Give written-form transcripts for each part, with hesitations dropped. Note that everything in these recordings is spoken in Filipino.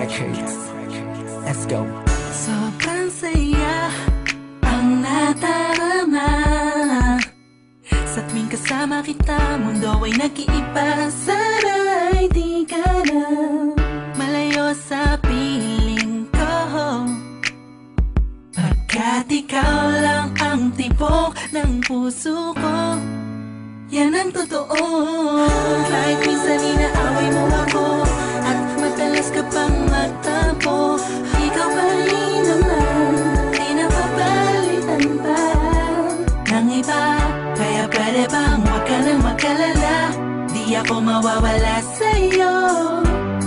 Records. Let's go. Sobrang saya ang nadarama sa tuwing kasama kita. Mundo ay nag-iiba. Sana'y di ka na malayo sa piling ko, pagkat ikaw lang ang tibok ng puso ko. Yan ang totoo. Kahit minsan inaaway mo ako at madalas ka pang magtampo, ikaw pa rin naman, di napapalitan pa ng iba. Kaya pwede bang huwag ka nang mag-alala, di ako mawawala sa'yo,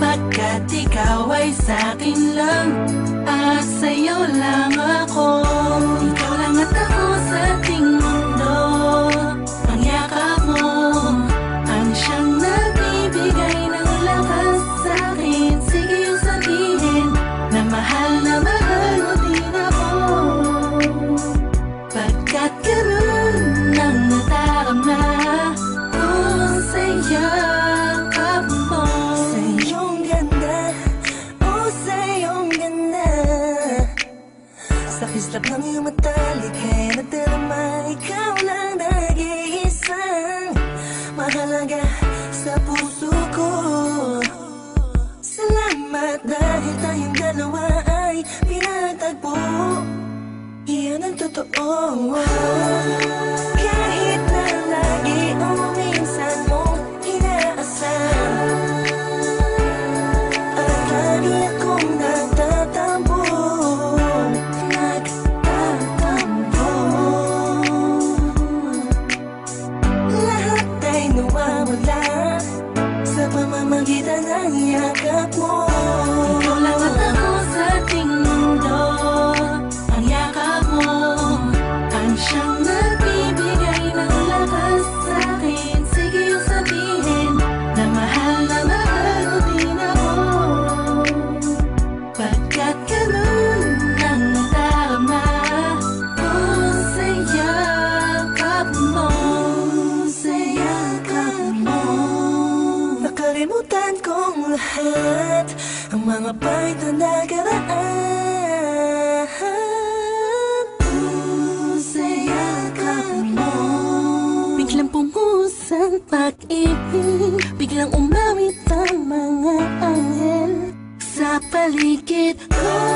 pagkat ikaw ay sa'kin lang at sa'yo lang ako. Ikaw lang at ako sa ating mundo. Ang yakap mo ang siyang nagbibigay ng lakas sa'kin. Sige yung sabihin na mahal mo din ako, pagkat ganun ang nadarama ko sa yakap mo. Sa iyong ganda, oh sa iyong ganda, sa kislap ng iyong mata, likha nadarama. Ikaw lang nag-iisang mahalaga sa puso ko. Salamat dahil tayong dalawa ay pinagtagpo. Iyan ang totoo. Kahit na lagi o minsan mong inaasahan, at lagi akong nagtatampo. Lahat ay nawawala sa pamamagitan ng yakap mo. Ikaw lang at ako sa ating mundo. Ang yakap mo ang siyang nagbibigay ng lakas sa'kin. Sige yung sabihin na mahal mo din ako, pagkat ganun ang nadarama ko sa yakap mo. Sa yakap mo. Nakalimutan kong lahat ang mga pahit na nakaraan. Sa yakap mo. Biglang pumusan pag-ibig, biglang umawit ang mga anghel sa paligid ko.